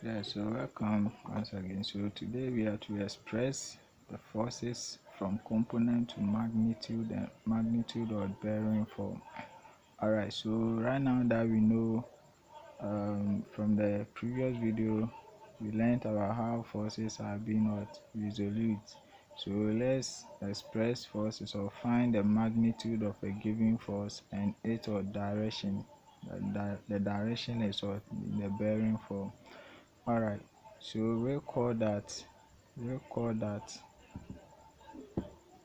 Yeah, so welcome once again. So today we are to express the forces from component to magnitude and magnitude or bearing form. Alright, so right now that we know from the previous video we learned about how forces are being resolute. So let's express forces or find the magnitude of a given force and its or direction. The direction is what in the bearing form. Alright, so recall that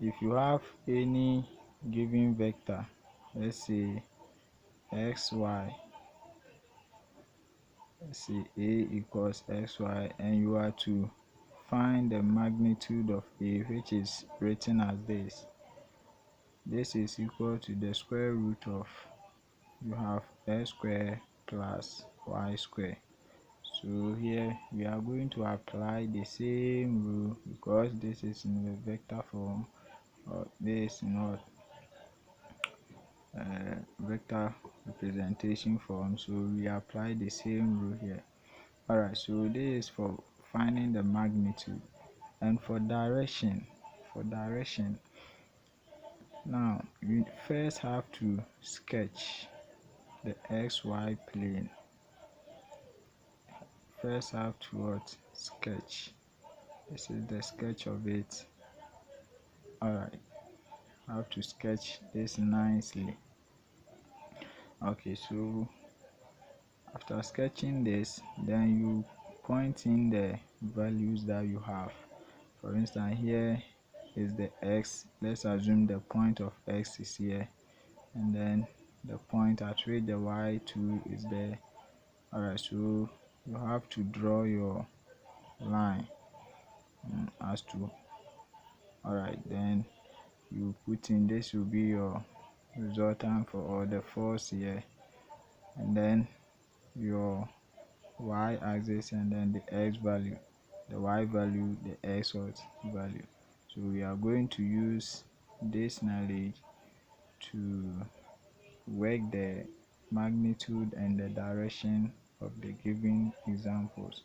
if you have any given vector, let's say xy, let's say a equals xy, and you are to find the magnitude of a, which is written as this is equal to the square root of, you have x square plus y square. So here we are going to apply the same rule because this is in the vector form, or this is not vector representation form, so we apply the same rule here. Alright, so this is for finding the magnitude. And for direction, now you first have to sketch the xy plane. First have to what? Sketch. This is the sketch of it. Alright, have to sketch this nicely. Okay, so after sketching this, then you point in the values that you have. For instance, here is the x. Let's assume the point of x is here, and then the point at which the y2 is there. Alright, so you have to draw your line as to. Alright, then you put in, this will be your resultant for all the force here, and then your y-axis, and then the x value, the y value, the x value. So we are going to use this knowledge to work the magnitude and the direction of the given examples.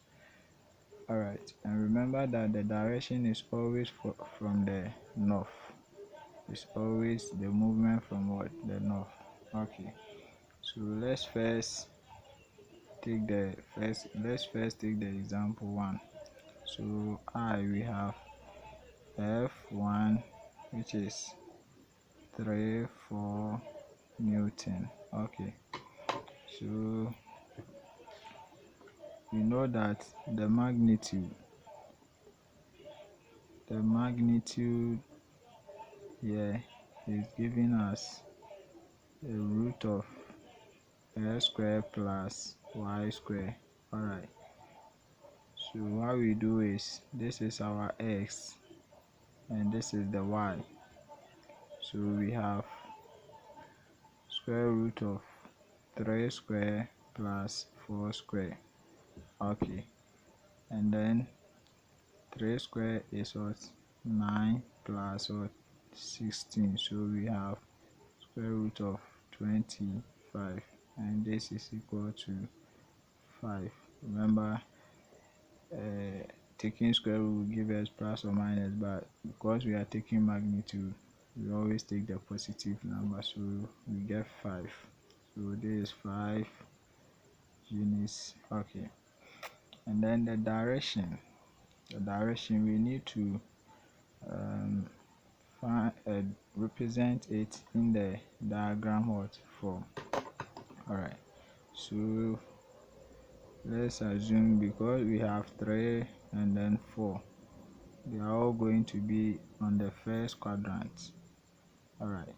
Alright, and remember that the direction is always from the north. It's always the movement from what? The north. Okay, so let's first take the example 1. So we have F1, which is 3 4 Newton. Okay, so we know that the magnitude here is giving us a root of x square plus y square. Alright, so what we do is, this is our x and this is the y. So we have square root of 3 square plus 4 square. Okay, and then 3 square is what? 9 plus what? 16. So we have square root of 25, and this is equal to 5. Remember, taking square root will give us plus or minus, but because we are taking magnitude, we always take the positive number, so we get 5. So this is 5 units. Okay, and then the direction we need to represent it in the diagram form. Alright, so let's assume, because we have 3 and then 4, they are all going to be on the first quadrant. Alright,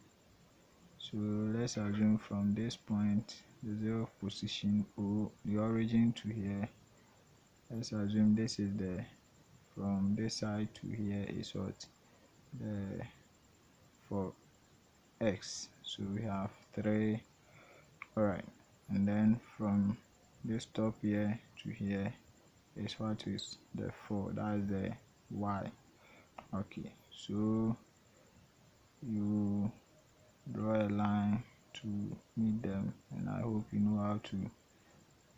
so let's assume from this point, the 0 position, or the origin to here, let's assume this is the, from this side to here is what? The, for x, so we have 3. Alright, and then from this top here to here is what? Is the 4, that's the y. Okay, so you draw a line to meet them, and I hope you know how to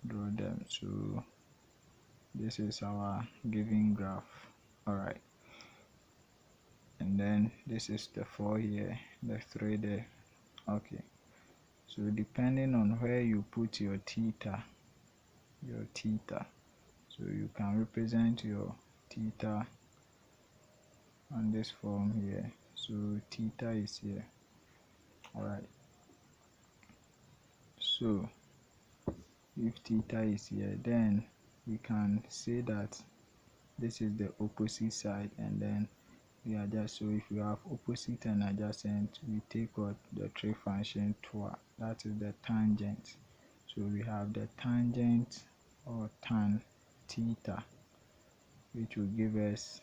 draw them. So this is our given graph. All right, and then this is the 4 here, the 3 there. Okay, so depending on where you put your theta, so you can represent your theta on this form here. So theta is here. All right, so if theta is here, then we can say that this is the opposite side, and then we adjust. So if you have opposite and adjacent, we take what the trig function twa, that is the tangent. So we have the tangent or tan theta, which will give us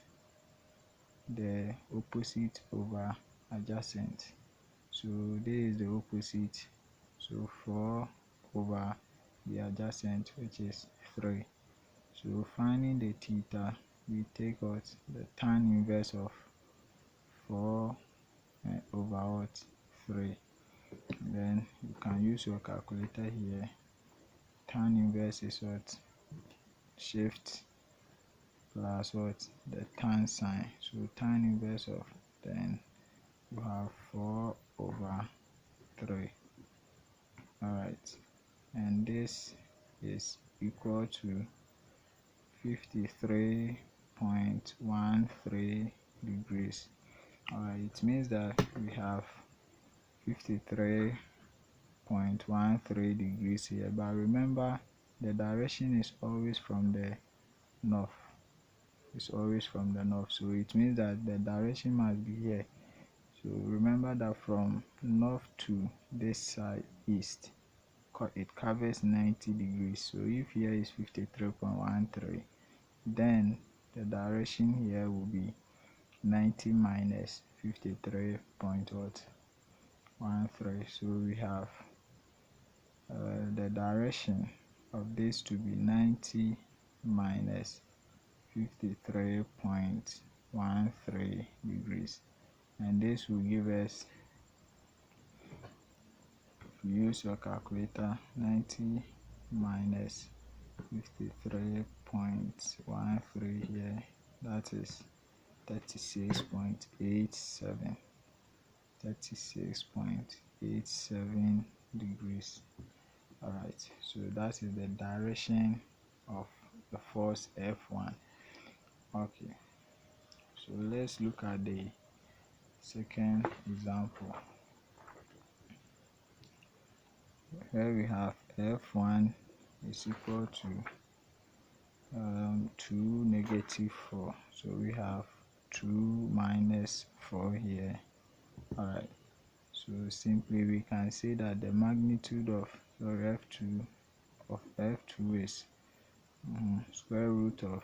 the opposite over adjacent. So this is the opposite, so 4 over the adjacent, which is 3. So finding the theta, we take out the tan inverse of 4 over what 3. And then you can use your calculator here. Tan inverse is what, shift plus what, the tan sign. So tan inverse of, then you have 4 over 3. Alright, and this is equal to 53.13 degrees. Alright, it means that we have 53.13 degrees here, but remember the direction is always from the north. It's always from the north, so it means that the direction must be here. So remember that from north to this side east, it covers 90 degrees. So if here is 53.13, then the direction here will be 90 minus 53.13. So we have the direction of this to be 90 minus 53.13 degrees, and this will give us, if you use your calculator, 90 minus 53.13 here, that is 36.87 degrees. Alright, so that is the direction of the force F1. Okay, so let's look at the second example, where we have F1 is equal to 2 negative 4. So we have 2 minus 4 here. Alright, so simply we can say that the magnitude of your F2 is square root of,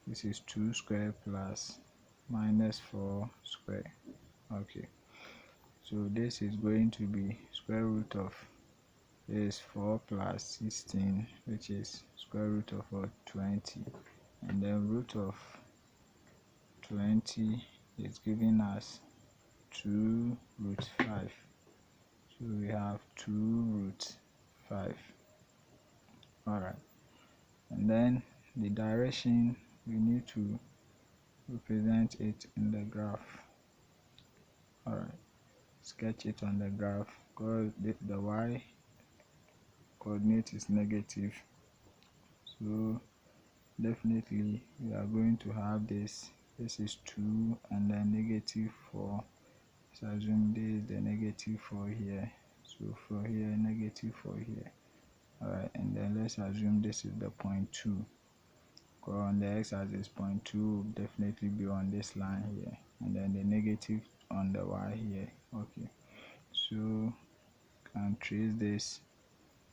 this is 2 square plus minus 4 square. Okay, so this is going to be square root of, is 4 plus 16, which is square root of 20, and then root of 20 is giving us 2 root 5. So we have 2 root 5. Alright, and then the direction, we need to represent it in the graph. Alright, sketch it on the graph, because the y coordinate is negative, so definitely we are going to have this is 2 and then negative 4. So assume this is the negative 4 here, so 4 here, negative 4 here. Alright, and then let's assume this is the point 2, because on the x-axis point 2 will definitely be on this line here, and then the negative on the y here. Okay, so you can trace this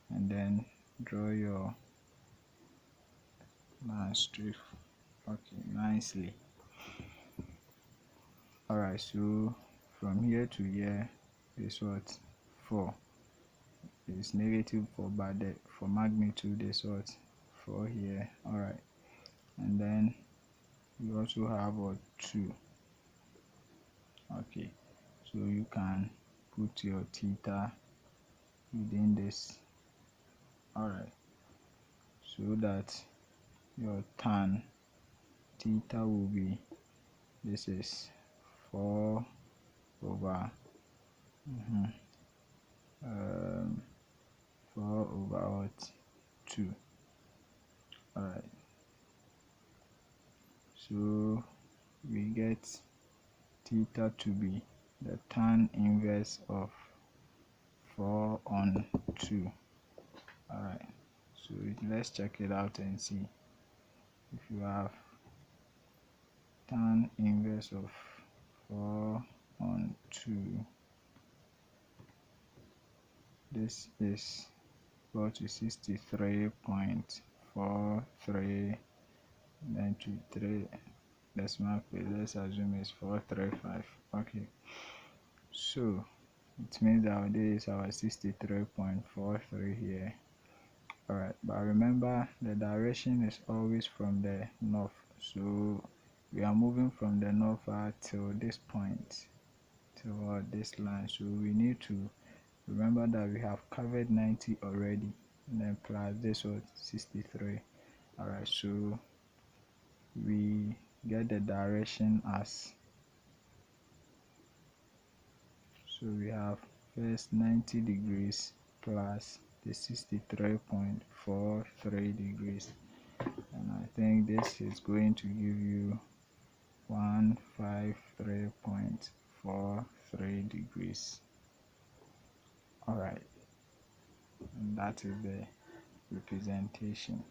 and then draw your line straight, okay, nicely. Alright, so from here to here is what, 4. It's negative 4, but for magnitude is what, 4 here. Alright, and then you also have what, 2. Okay, so you can put your theta within this. Alright, so that your tan theta will be, this is 4 over 4 over what, 2. Alright, so we get theta to be the tan inverse of 4 on 2. Alright, so let's check it out and see. If you have tan inverse of 4 on 2, this is equal to 63.43, then to 3 decimal place, let's assume is 435. Okay, so it means that this is our 63.43 here. Alright, but remember the direction is always from the north, so we are moving from the north till this point, toward this line, so we need to remember that we have covered 90 already, and then plus this was 63. Alright, so we get the direction as, so we have first 90 degrees plus the 63.43 degrees, and I think this is going to give you 153.43 degrees. Alright, and that is the representation.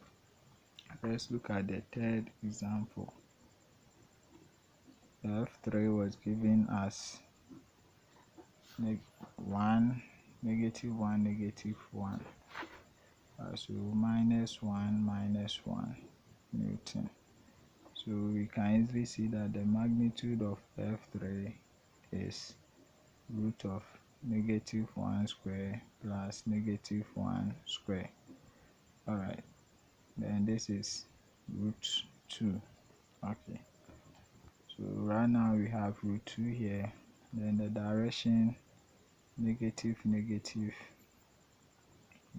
Let's look at the third example. F3 was given as -1, -1, -1. So -1, Newton. So we can easily see that the magnitude of F3 is root of -1 square plus -1 square. Alright, then this is root 2. Okay, so right now we have root 2 here, then the direction negative, we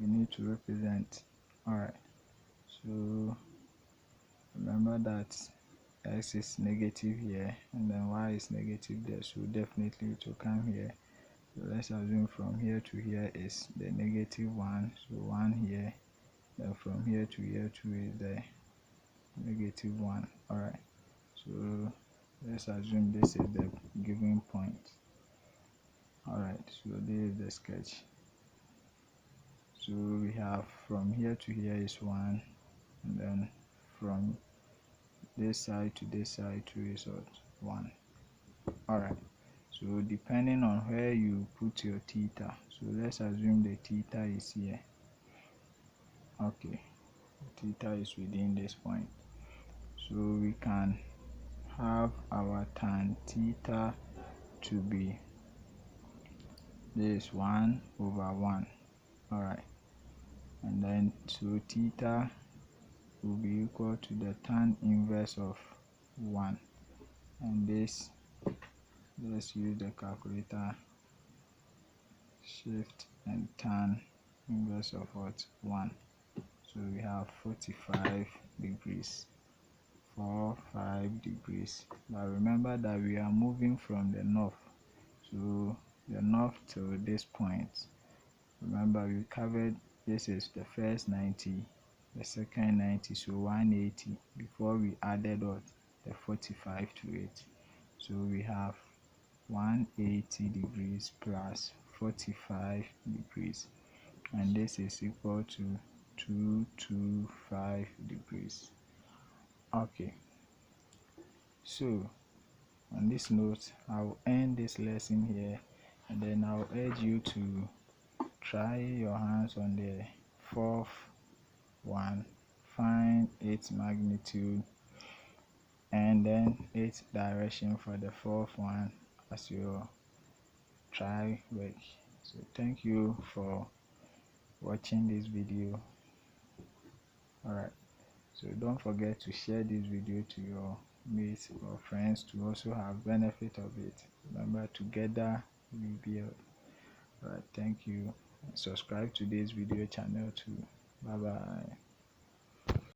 need to represent. Alright, so remember that x is negative here and then y is negative there, so definitely it will come here. So let's assume from here to here is the -1, so 1 here, then from here to here 2 is the -1. Alright, so let's assume this is the given point. Alright, so this is the sketch. So we have from here to here is 1, and then from this side to this side 2 is 1. Alright, so depending on where you put your theta, so let's assume the theta is here. Okay, theta is within this point, so we can have our tan theta to be this 1 over 1. Alright, and then so theta will be equal to the tan inverse of 1, and this, let's use the calculator, shift and tan inverse of what, 1. So we have 45 degrees, 45 degrees. But remember that we are moving from the north, so the north to this point. Remember we covered, this is the first 90, the second 90, so 180 before we added what, the 45 to it. So we have 180 degrees plus 45 degrees, and this is equal to 225 degrees. Okay, so on this note, I'll end this lesson here, and then I'll urge you to try your hands on the fourth one, find its magnitude and then its direction for the fourth one as you try work. So thank you for watching this video. Alright, so don't forget to share this video to your mates or friends to also have benefit of it. Remember, together we build. Alright, thank you. Subscribe to this video channel too. Bye bye.